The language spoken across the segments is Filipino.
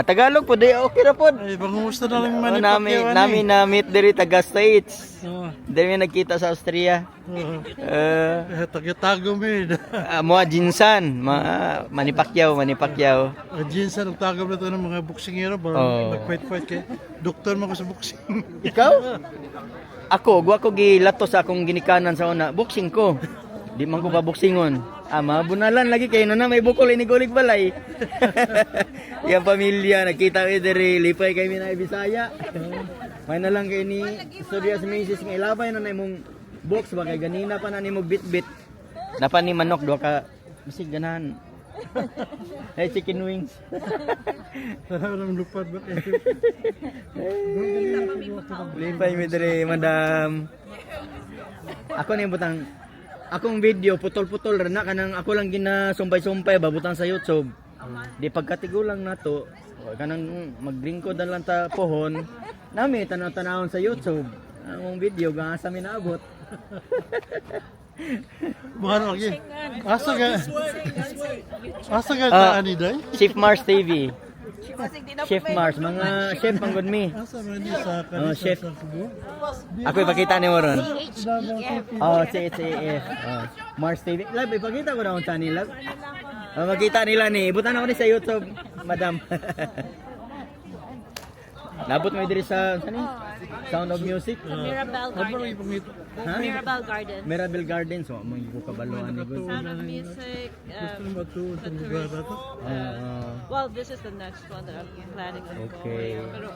Tagalog po, di okay ra po. Ay, bangusta na lang Manny Nami na meet diri taga States. Oo. Diri nagkita sa Austria. Oo. Taga-tago min. Mo Jinsan, Manny Pacquiao. Ang jinsan ang tago na ito ng mga boksingero. Oo. Mag-fight-fight kay doktor mo ko sa boxing. Ikaw? Gwa ko gilato sa akong ginikanan sa una. Boxing ko. Di man ko pa boksingon. Mabunalan lagi kayo na may bukol inigulig balay. Yung pamilya, nakita kayo diri, lipay kami na Bisaya. May na lang kayo ni Studios Macy's, may labay na mong box ba kay ganina pa na ni mo bit-bit. Napa ni manok, doa ka, bisig ganahan. Hey, chicken wings. Sarap ng lupad ba kayo? Lipay mi diri, madam. Ako ni butang akong video putol-putol ra na kanang ako lang ginasumpay-sumpay babutang sa YouTube. Di pagkatigulang nato kanang maglingkod na lang ta pohon nami tanaw-tanawon sa YouTube. Ang video gasa mi naabot. Mahal lagi. Asa ka ani day? Chef Mars TV. Chef Mars, mga chef ang good me. Asa man ni sa Chef. sa Cebu? Ako ipakita ni mo ron. CHEF. Mars TV. Live, ipakita ko na kung saan nila. Makita nila ni. Ibutan ako ni sa YouTube, madam. Nabot mo diri sa saan ni? Sound of Music. Mirabel Gardens. Ha? Mirabel Gardens. Mirabel Gardens. So, mo ko kabaloan ni good. Sound of Music. Gusto mo ba ito sa lugar na to? Well, this is the next one that I'm planning on Okay. going. Pero,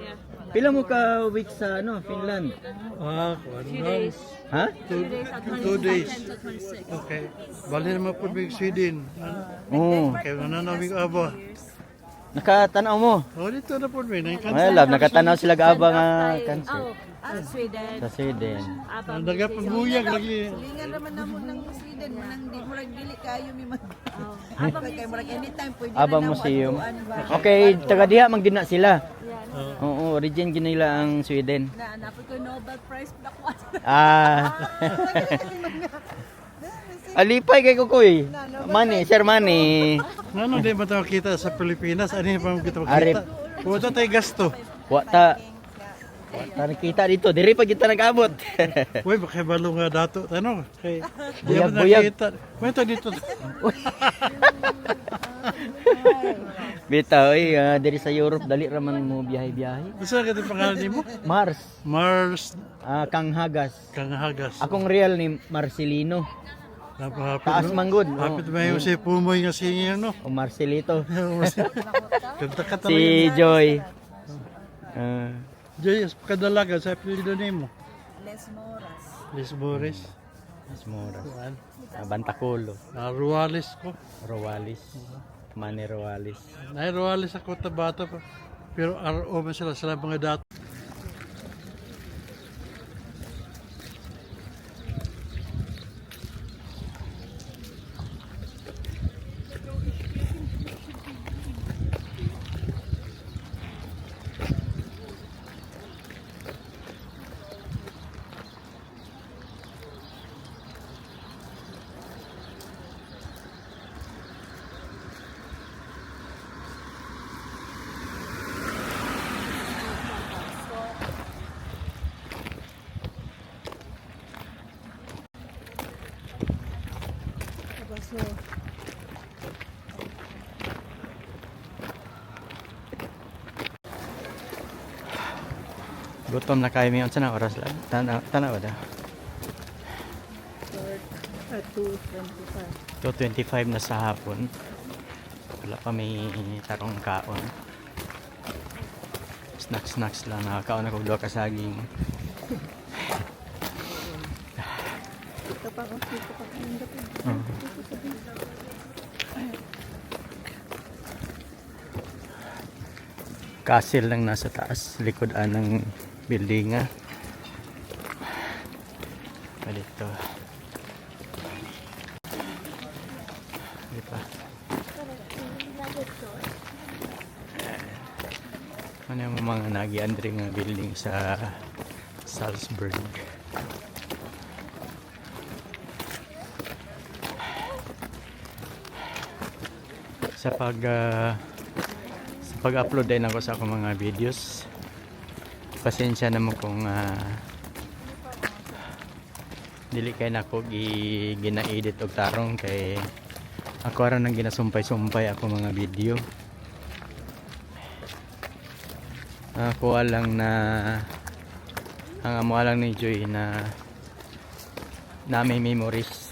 yeah. Pila mo ka weeks sa Finland? Kuwan Few lang. days. Ha? 2 days. 10 to 26. Okay. Bali naman po big Sweden. Oo. Kaya nananamig aba. Nakatanaw mo. Dito na po may Well, love, nakatanaw sila gaaba nga Oh, concert sa Sweden. sa Sweden. Abang Daga pagbuyag lagi. Lingan naman na mo ng Sweden, nang di mo lang dili kayo mi mag. Abang Kay mo lang anytime pwede Aba na museum. ba. Okay, taga diha man gid na sila. Oo, origin gid nila ang Sweden. Na napod ko Nobel Prize pa ko. Alipay kay Kukoy. Mani, Sir Mani. Ano din ba tayo kita sa Pilipinas? Ano yung pa kita Arip. makita? Pumunta tayo gasto. Wa ta nakita dito, diri pa kita nag-abot. Uy, baka balo nga dato. Ano? Kay, Buyag-buyag. Pumunta dito. Bitaw, diri sa Europe dali ra man mo biyahe-biyahe. Basta ka din pangalan ni mo? Mars, Mars Kang Hagas. Kanghagas. Akong real ni Marcelino. Napahapit Taas no? manggod. Hapit ba yung si Pumoy nga singing no? O Marcelito. Kanta ka Si talaga. Joy. Joyous, kadalaga sa apelido ni mo. Les Moras. Liz Boris. Mas mura. Juan. Bantaculo. Ruales ko. Rowalis. Manny Rowalis. Ay, Ruales ako tabata pa. Pero RO man sila mga dato. Gutom na kayo may unsa na oras lang. Tanaw da. 2:25 na sa hapon. Wala pa may tarong kaon. Snacks lang. Nakakaon ako duha ka saging. Castle lang nasa taas, likod ng building nga. Dito. Dito. Ano yung mga nagi-andre nga building sa Salzburg. Sa pag-upload din ako sa akong mga videos. Pasensya na mo kung dili kay nako gina-edit og tarong kay ako ra nang ginasumpay-sumpay ako mga video. Ako lang na ang amo lang ni Joy na may memories.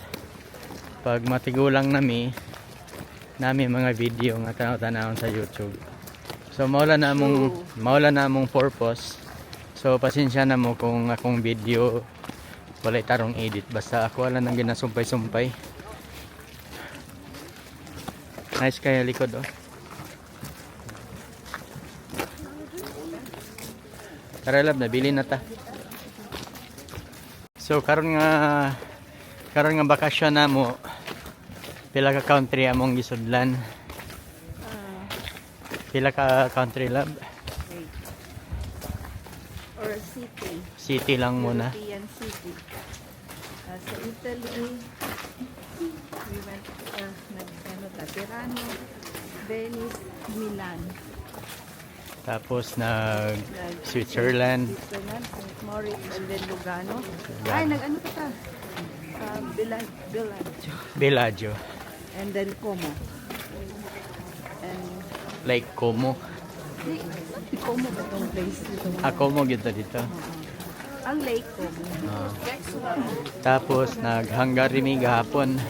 Pag matigulang nami mga video nga tanaw-tanawon sa YouTube. So maula na among purpose. So pasensya na mo kung akong video walay tarong edit, basta ako lang nang ginasumpay-sumpay. Nice kaya likod oh. Tara lab, nabili na ta. So karon nga bakasyon na mo, pila ka country among gisudlan? Pila ka country lab? Or city. City lang muna. European city. Sa Italy, we went Tirano, Venice, Milan. Tapos Switzerland. Switzerland, St. Moritz, and then Lugano. Ay, nag-ano ka ta? Bellagio. Bellagio. And then Como. And Lake Como. Como ba itong place dito? Como dito. Ang lake Como. Tapos nag-Hungary mi gahapon.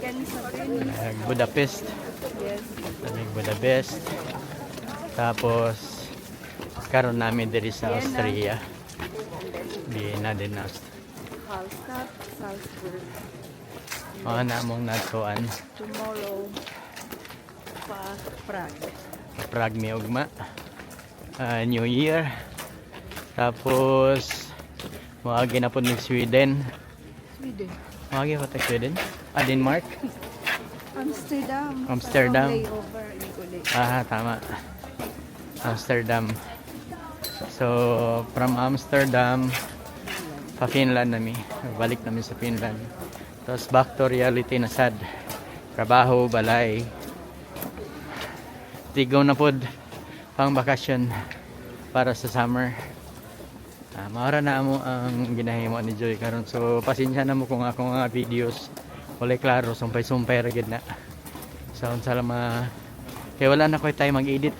Yan sa Venice. Budapest. Yes. Budapest. Tapos karon namin diri sa Vienna. Austria. Vienna din na. Hallstatt, Salzburg. Na mong natuan. Tomorrow, Prague. Prague mi ugma. New Year. Tapos moagi na pud mi Sweden. Sweden. Moagi pa ta Sweden? Denmark. Amsterdam. Amsterdam. Layover in Gulay. Tama. Amsterdam. So, from Amsterdam, pa Finland nami. Balik namin sa Finland. Tapos back to reality na sad. Trabaho, balay. Tigaw na pod pang bakasyon para sa summer. Maura na mo ang ginahimo ni Joy karon. So, pasensya na mo kung ako nga videos walay klaro, sumpay-sumpay ra gid na. So, unsa lang kaya wala na koy time mag-edit.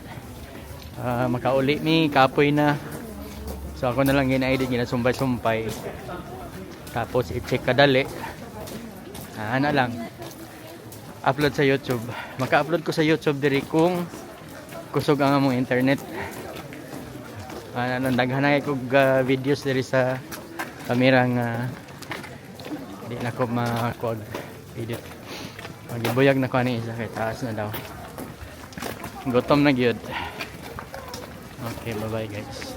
Makauli mi kapoy na. So ako na lang gina-edit, ginasumpay-sumpay. Tapos i-check kadali. Ana lang. Upload sa YouTube. Maka-upload ko sa YouTube diri kung kusog ang among internet. Naghanay ko videos diri sa kamera nga di na ko makuag edit. Magibuyag na ko ani isa kay taas na daw. Gutom na gyud. Okay, bye-bye guys.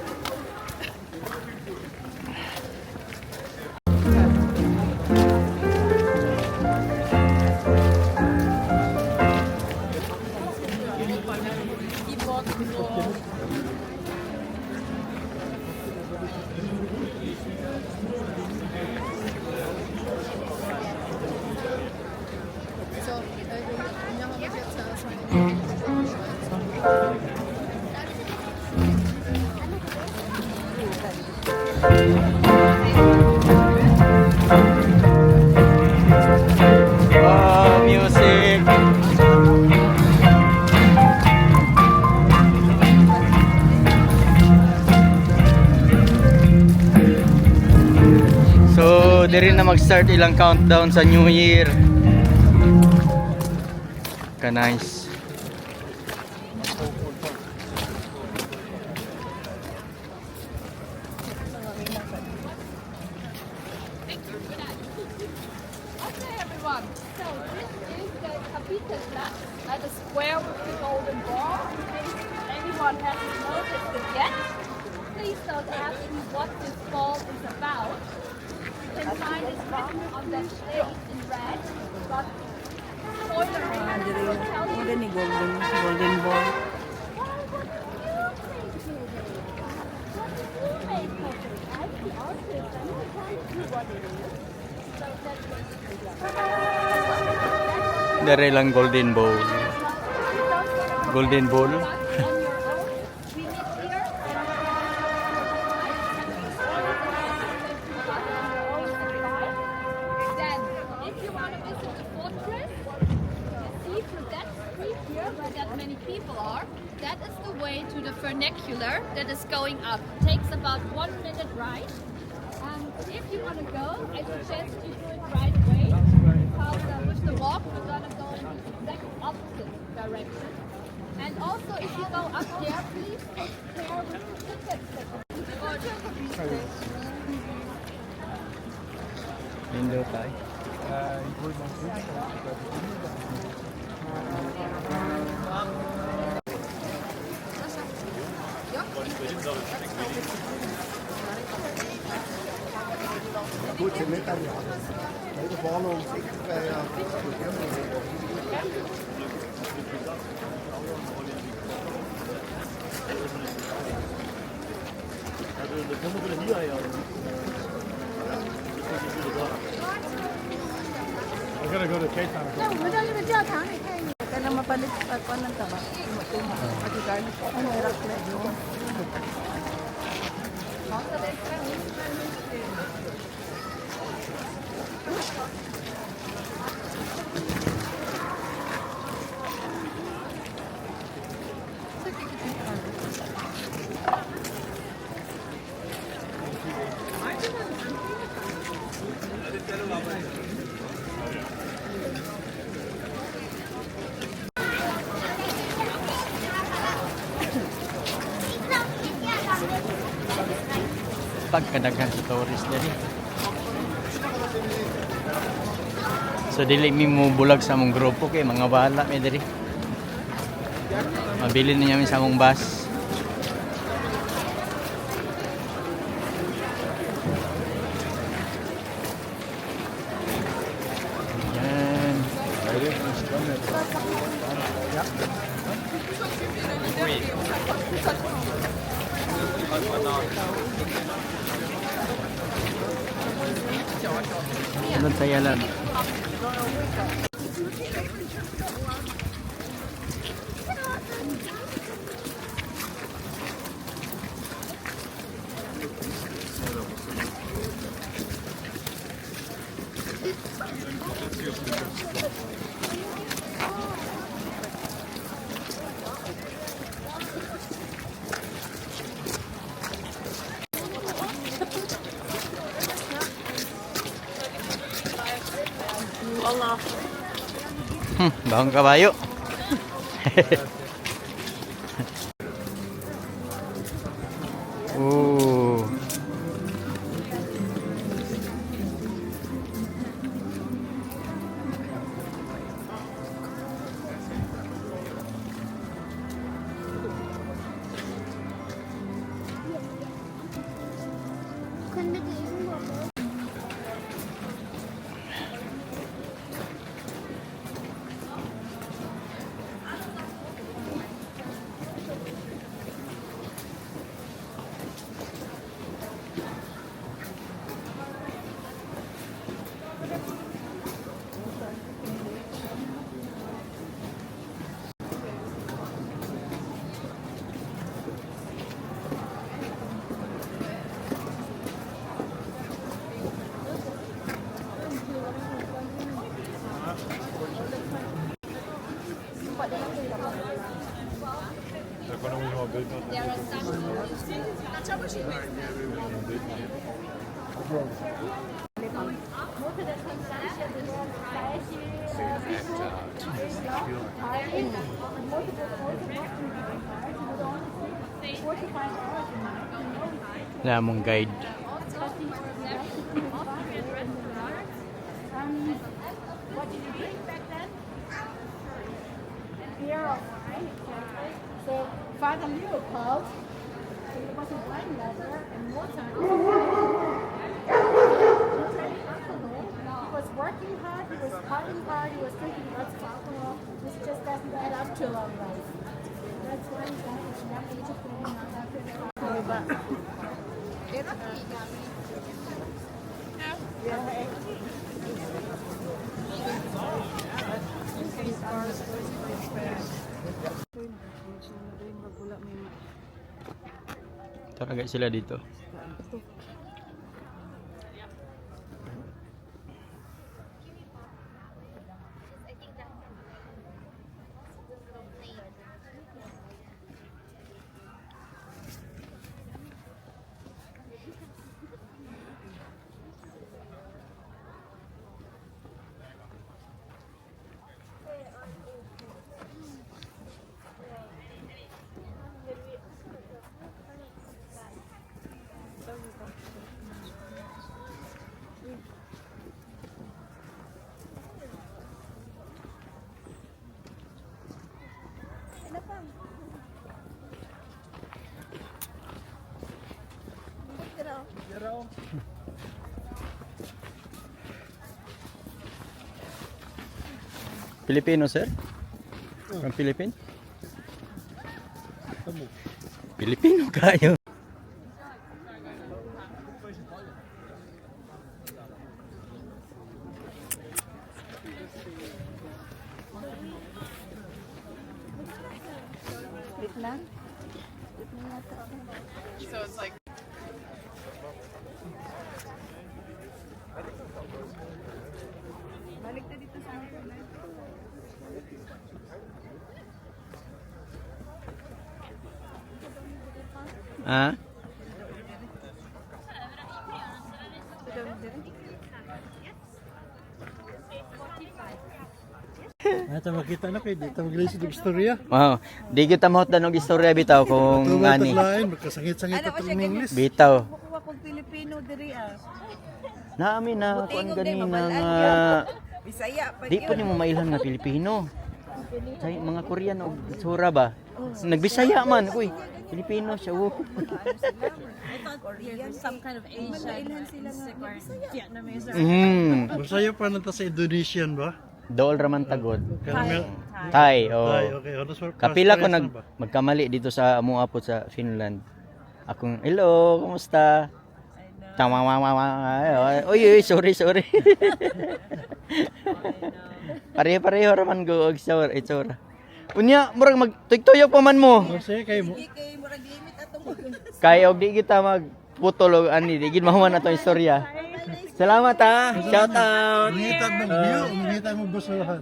Wow, music. So, diri na mag-start ilang countdown sa New Year. Ka-nice. Okay, everyone. So this is the Kapitelplatz, the square with the golden ball. In case anyone hasn't noticed it yet, please don't ask me what this ball is about. You can find it written on that plate in red, but spoiler alert, I will tell you. Ano ni golden ball. Dere lang golden bowl. Golden Ball. On your own, we meet here. Then, if you want to visit the fortress, you see through that street here where that many people are. That is the way to the vernacular that is going up. Takes about 1 minute ride. And if you want to go, I suggest you do it right away. Because with the walk, we're gonna go in the exact opposite direction. And also, if you go up there, please take care with the tickets that Indo tayo. I gotta go to Cape Town. 我们到那个教堂里看一眼，跟他们把那关那干嘛？我就赶紧看那个。Pagkadaghan sa tourist dali. So dili mi mo bulag sa among grupo kay mga bahala mi diri. Mabili na namin sa among bus. Yan. Sunod sa yalan. Bahong kabayo. Oh. there are some. Wala mong guide. What did you drink back then? Beer or wine, exactly. So Father Leopold, it was a wine lover and Mozart. He was working hard, he was partying hard, he was drinking lots of alcohol. This just doesn't add up to a long life. That's why he died at a young age of 39. Taragay sila dito. Filipino, sir? From Philippines? Filipino kayo. Ah? Ito makita na kayo, dito mag-release ng istorya. Wow. Di kita mahot na ng istorya bitaw kung Tuwa ani. taglain, magkasangit-sangit at ng English. Bitaw. Kuha kong Pilipino diri ah. Naami na kuan ganina nga Bisaya pa di po nimo mailhan nga Pilipino. Sa mga Korean o Sura ba? Nagbisaya man, uy. Filipino siya. Oh. Korean, some kind of Asian or Vietnamese or Masayo pa nata sa Indonesian ba? Dool raman tagod. Caramel. Thai, oh. Ay, okay. Ano sa Kapila ko pastoresan ba? magkamali dito sa amuapot sa Finland. Akong, hello, kumusta? Uy, sorry. Pareho raman go og itsura. Unya, murag magtuyok pa man mo. Kasi kayo mo. Kay og di kita magputol og ani, di gid mahuman atong istorya. Salamat ha. Shout out. Mangita mong view, mangita mong basurahan.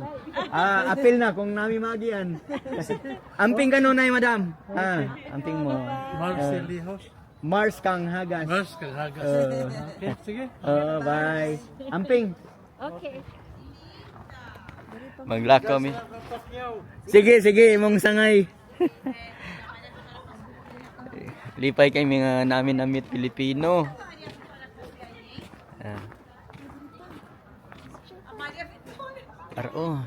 Apil na kung nami magian. Amping kanunay, madam. Amping mo. Marcelihos. Mars kang hagas. Mars, kaghagas. Okay, sige. Bye. Amping. Okay. Maglakaw mi. Sige, imong sangay. Lipay kay mga namin namit Pilipino. Aro.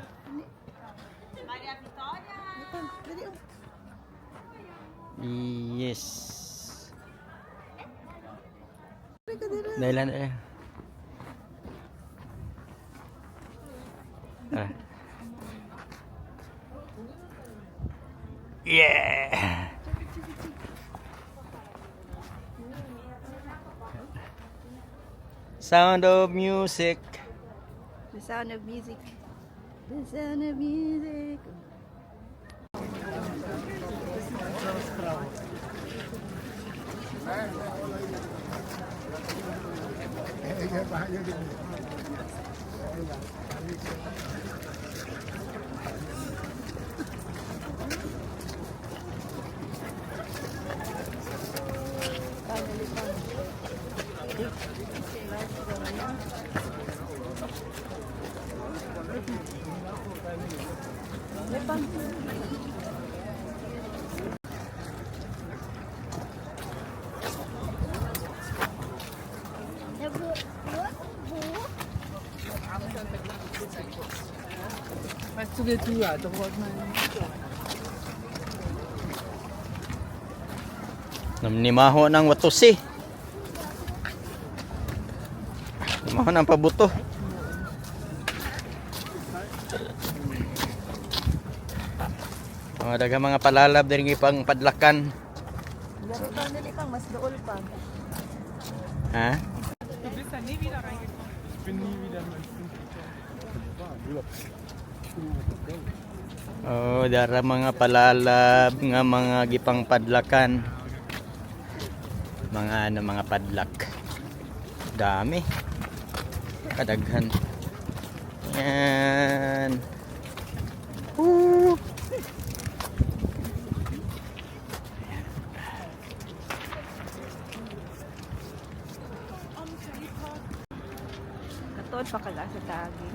Yes. Dailan Yeah. Sound of music. The sound of music. The sound of music. Nimaho ng watusi. Nimaho ng pabuto. Daghang mga palalab diri pang padlakan. Dili pang mas dool pa. Ha? Oh, dara mga palalab nga mga gipang padlakan. Mga padlak. Dami. Kadaghan. Yan. Woo! Katuod pa kag sa tagi.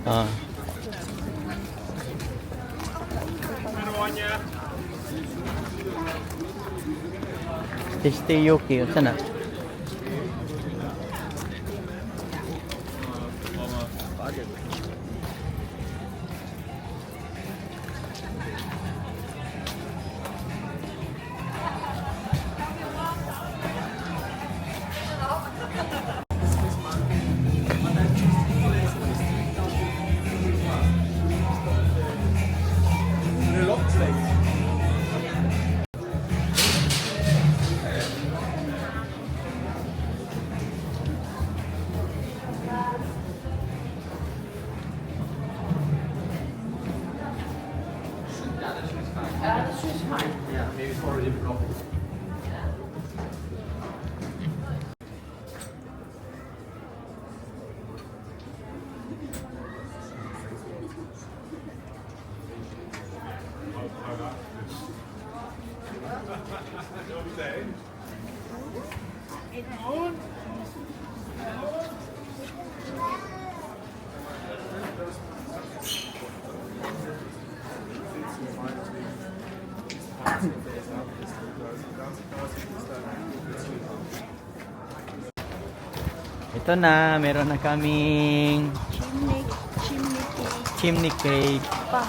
Ah. Tasty Yuki, unsa na? Ito na, meron na kaming chimney cake. Pa.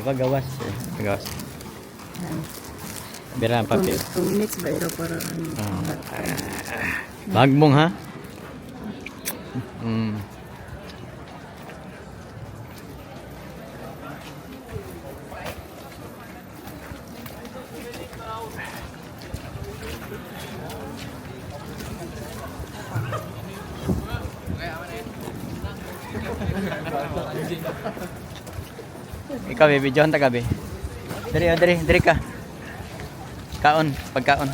Diba gawas? Gawas. Bira ang papel. Tuminik ba ito para Bagbong ha? Mm. Ikaw, bibidyohan ta gabi. Diri ka. Kaon, pagkaon.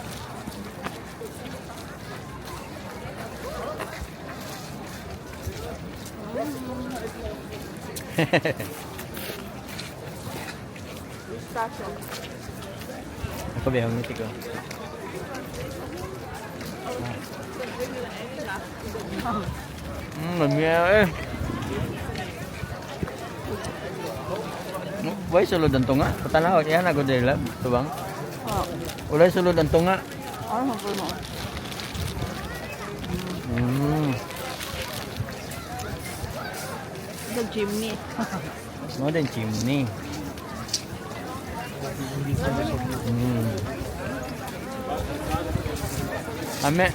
Ako ba yung ngiti ko? Mamiya eh. Why sulod ang tunga? Patanaw, yan ako dahil lang. Ito bang? Ulay sulod ang tunga. ano po mo? The chimney. Mo din chimney. Ame.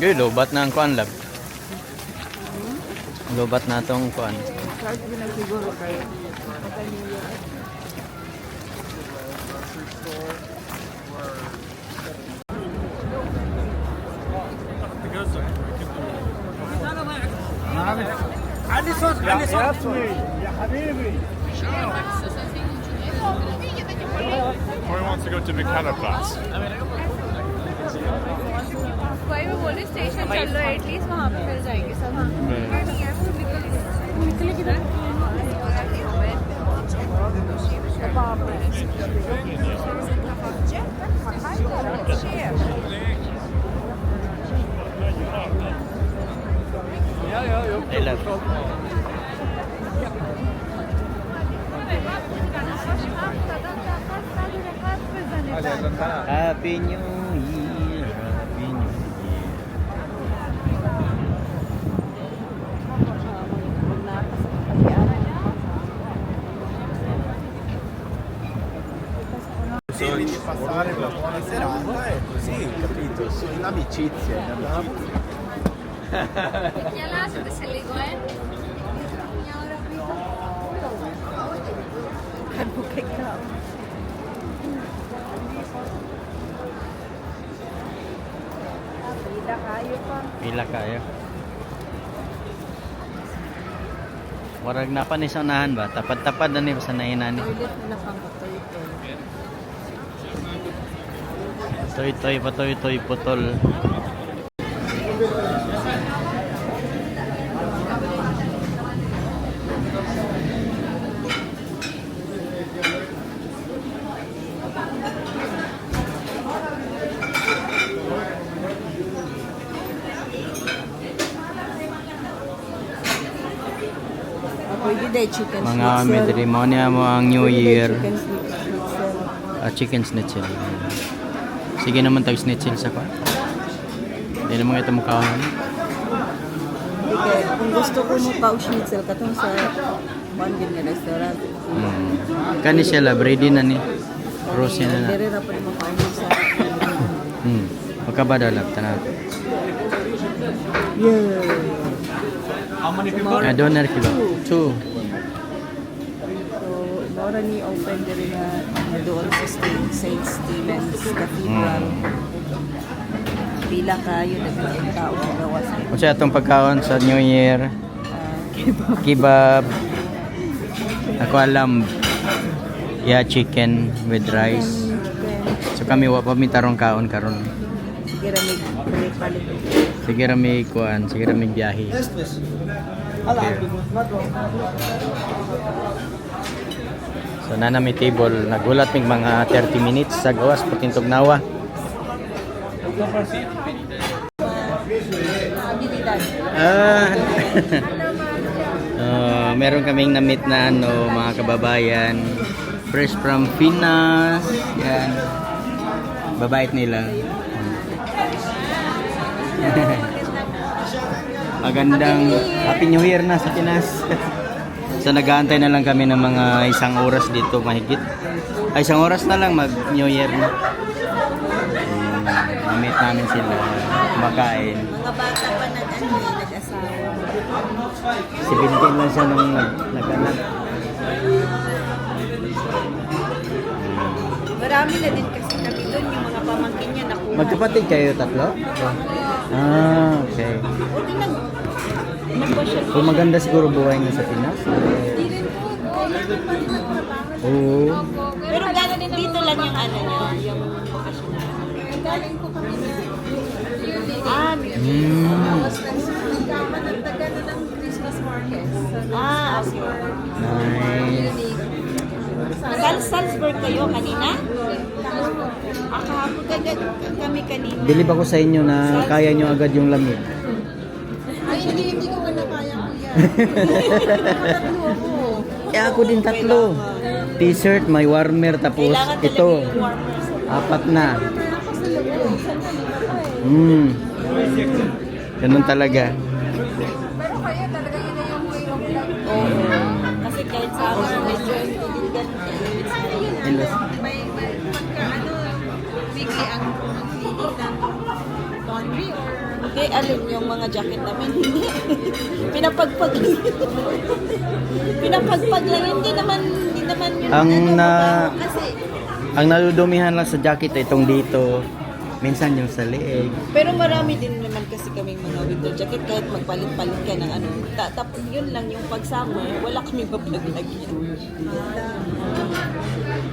Gay, lobat na ang kuan lab. Lobat na tong kuan. Kahit siguro kayo. Or wants to go to Vikhanaplatz. कोई भी police station चल लो एटलीस्ट वहाँ पे फिर जाएंगे सब। I love. Happy New Year, Happy New Year. Di passare una buona serata e così, capito? Su un'amicizia. Ya se te ligó, ¿eh? Pila kayo. Warag na pa ni sa unahan ba? Tapad-tapad na ni sa nainan ni. Toy-toy, patoy-toy, putol. Pwede dahil chicken Mga may deremonya mo ang New Year. Chicken schnitzel. Sige naman tag schnitzel sa ko. Hindi naman ito mukha. Okay, kung gusto ko mo schnitzel katong sa one din na restaurant. Kani siya la, ready na ni. Rosy na na. Dire ra pa mo kaon sa. Magkabadalap tanan. Yeah. I don't know kilo. 2. So, mora ni open dire na doon sa St. Stephen's Cathedral. Pila kayo naging tao sa gawas. Kasi atong pagkaon sa New Year, kebab. Ako alam, chicken with rice. So kami wa pa mi tarong kaon karon. Sige ra may palit. Sige ra mi kuan, sige ra mi biyahe. Here. So na may table, nagulat mig mga 30 minutes sa gawas patintog nawa. Meron kaming na-meet na mga kababayan fresh from Pinas. Yan. Babait nila. Magandang Happy New Year na sa Pinas. So nag-aantay na lang kami ng mga 1 oras dito mahigit. Ay 1 oras na lang mag New Year na. Na-meet namin sila kumakain. Mga bata pa nag-asawa. 17 lang siya nung nag-anak. Marami na din kasi kami doon yung mga pamangkin niya nakuha. Magkapatid kayo tatlo? Ah, okay. So maganda siguro buhay niyo sa Pinas? Oo. Pero gano'n din dito lang yung ano niya, yung bakasyon. Galing ko kami sa nagtaga na ng Christmas market. Nice. Salzburg kayo kanina? Kahapon kami kanina. Bilib ako sa inyo na kaya nyo agad yung lamig. Ay, hindi ko na kaya kuya. Kaya ako din 3. T-shirt, may warmer, tapos ito. 4 na. Ganun talaga. Pero kaya talaga yun na yung way of life. Kasi kahit sa ako, medyo hindi din May pagka bigay ang feeling ng laundry or hindi, alin yung mga jacket namin. Pinapagpag pinapagpag lang. Hindi naman yun. Ang nadudumihan lang sa jacket itong dito. Minsan yung sa leeg. Pero marami din naman kasi kaming mga winter jacket kahit magpalit-palit ka ng ano. Tapos yun lang yung pag summer, wala kaming mapaglagyan.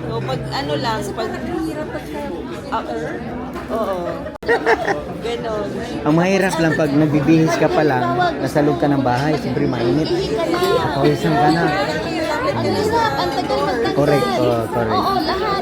So pag ano lang, pag hirap oo. Ganon. Ang mahirap lang pag nagbibihis ka pa lang, nasalog ka ng bahay, siyempre mainit. Pawisan ka na. Ang hirap, ang tagal magtanggal. Correct, correct. Oo, lahat.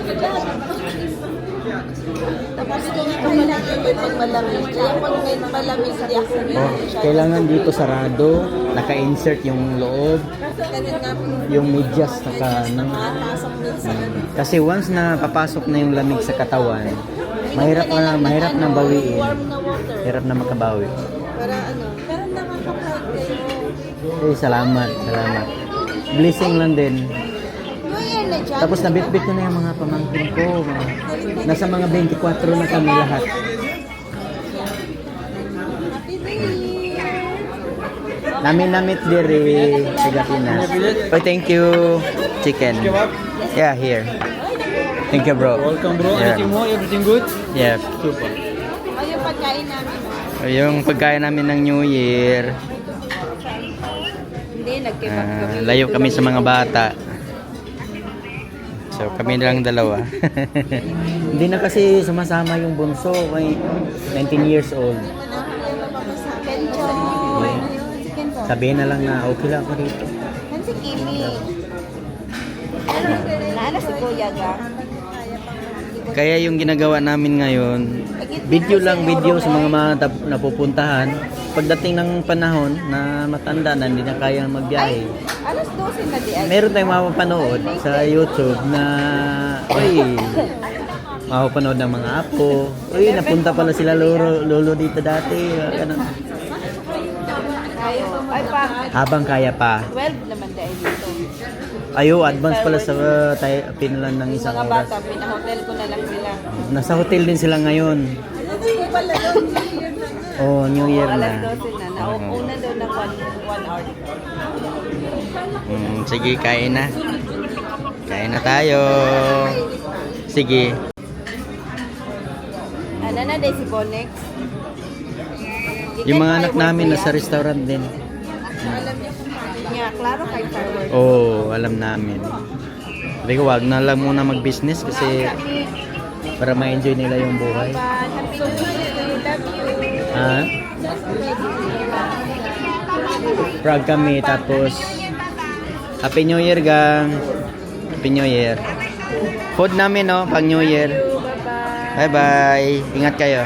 Tapos kung malamig, pag malamig. Kaya pag may malamig, di ako Oh, kailangan dito sarado, naka-insert yung loob, Ganun nga po. yung medyas naka ng Pasok din sa kasi once na papasok na yung lamig sa katawan, mahirap na bawiin. warm na water. Hirap na makabawi. Para ano, pero nakaka-proud kayo. Salamat. Blessing lang din. New Year na dyan. Tapos nabitbit ko na yung mga pamangkin ko. Nasa mga 24 na kami lahat. Happy New Year. Namit diri sa Gatina. Oh, thank you. Chicken. Yeah, here. Thank you, bro. Welcome bro. Yeah. Anything more? Everything good? Yeah. Super. Ayun pagkain namin. Yung pagkain namin ng New Year. Hindi, nagkibak kami. Layo kami sa mga bata. So kami lang dalawa. Hindi na kasi sumasama yung bunso. May 19 years old. Sabihin na lang na okay lang ako dito. Yan si Kimi. Naana si Kuya Ga. Kaya yung ginagawa namin ngayon, video sa mga napupuntahan. Pagdating ng panahon na matanda na hindi na kayang magbiyahe, Alas 12 na di ay. meron tayong mapapanood sa YouTube na mapapanood ng mga apo. Napunta pala sila lolo dito dati. Ganun. Ay pa, Habang kaya pa. 12 naman dahil dito. Advance pala sa Finland ng isang Mga oras. bata, pinahotel ko na lang sila. Nasa hotel din sila ngayon. Oh, New Year Alas na. 12 na. Nauna doon ng 1 hour. Sige, kain na. Kain na tayo. Sige. Ano na dahil si Bonex? Yung mga anak namin nasa restaurant din. Nga, klaro kay fireworks. Oh, alam namin. Sabi ko, wag na lang muna mag-business kasi para ma-enjoy nila yung buhay. Happy New Year. Love you. Ha? Proud kami. Tapos, Happy New Year, gang. Happy New Year. Food namin, no, pang New Year. Bye-bye. Bye-bye. Ingat kayo.